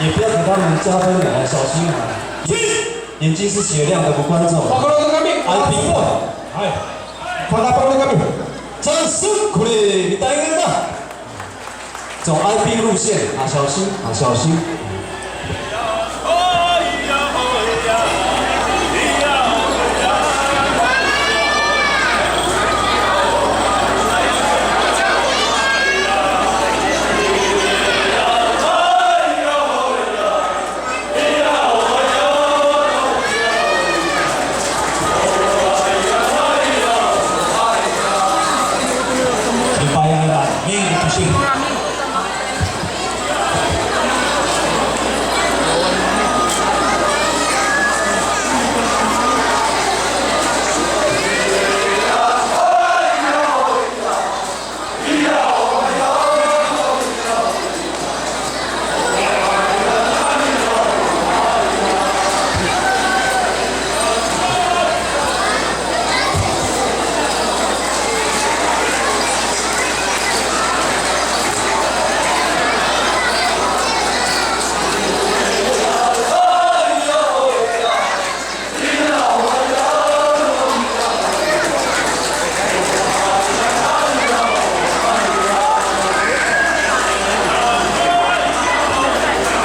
也不要给他们加分了，小心啊！眼睛是雪亮的，不观众。I P 的，哎，看他帮那个掌声鼓励，你带个人啊！走 I P 路线啊，小心啊，小心。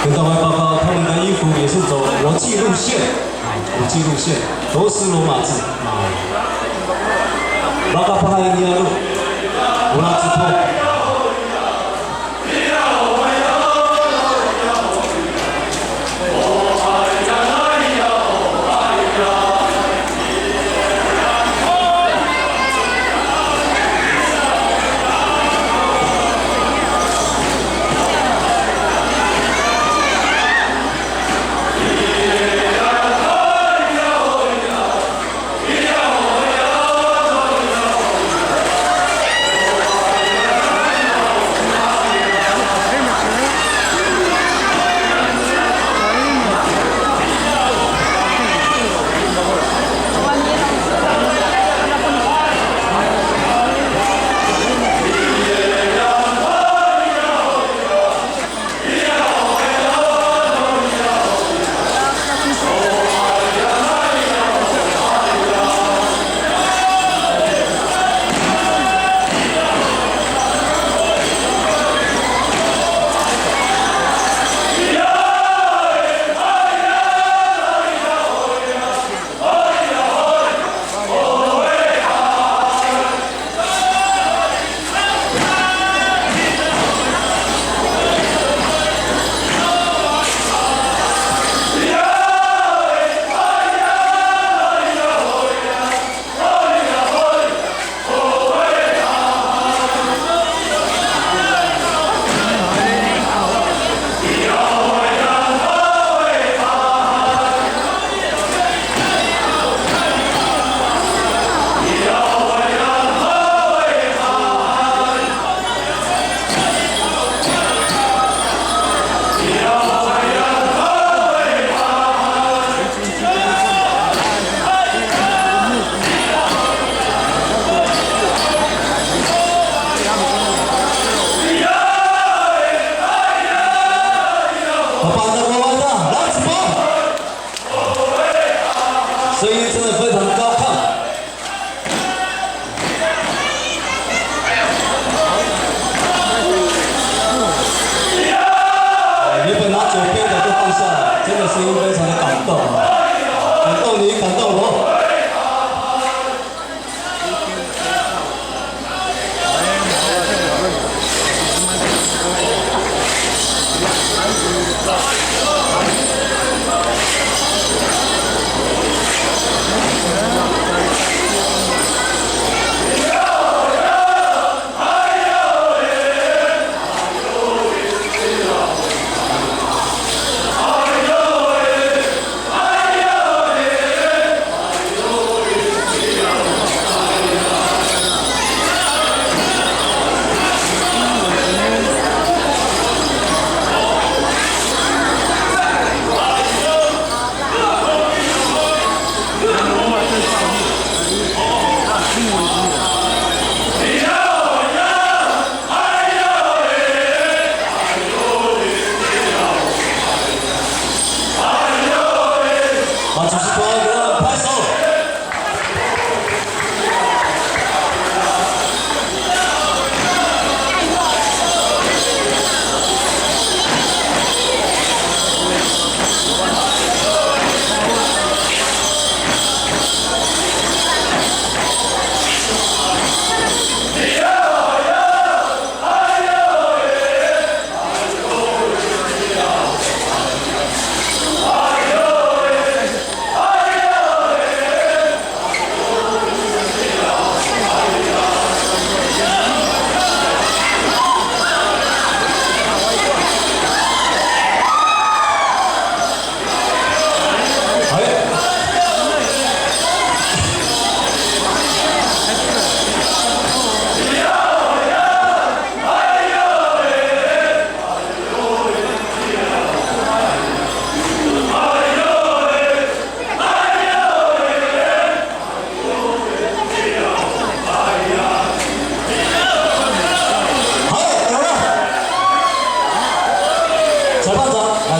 跟各位报告，他们的衣服也是走国际路线啊，国际路线，都是罗马字啊。拉卡帕伊尼亚路，乌拉兹托。 声音真的非常高亢。原本拿左边的就放下来，真的声音非常的感动，感动你，感动我。 来。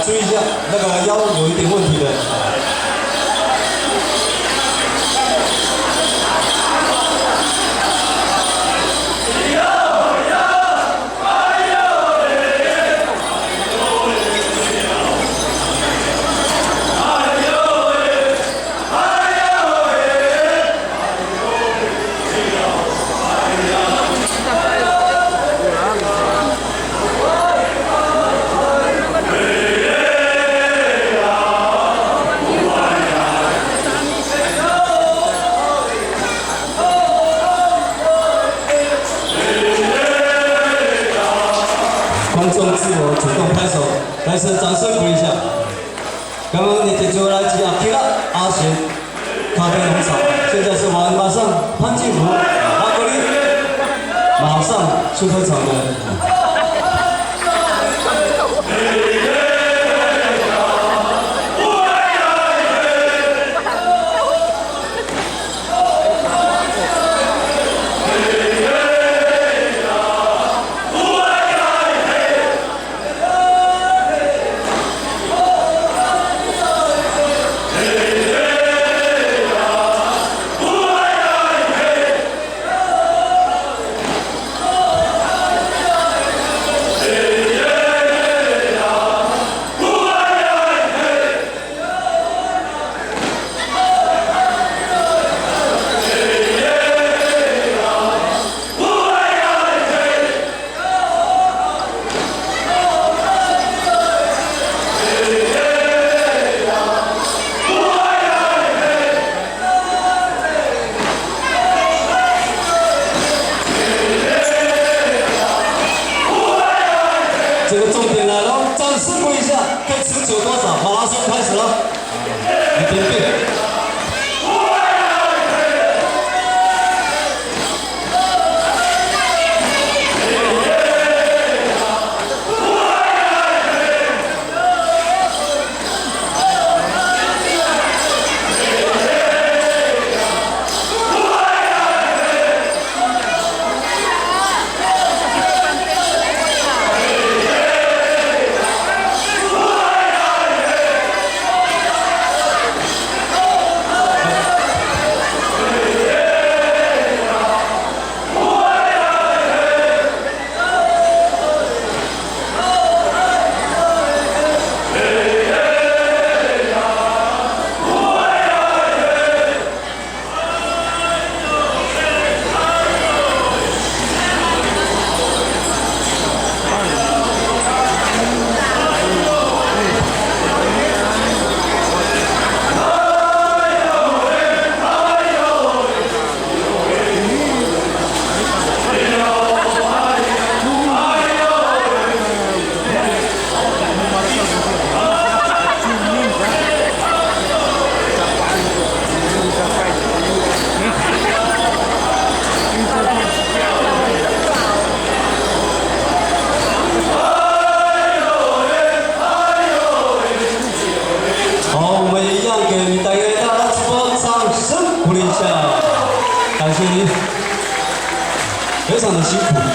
注意一下，那个腰有一点问题的。观众自我主动拍手，来声掌声鼓励一下。刚刚你点出来几阿 K 阿贤咖啡农场，现在是马上潘金福阿格力马上出开场的。这个重点来了，掌声鼓励一下，可以持久多少？马上开始了，一点点。鼓励一下，感谢你，非常的辛苦。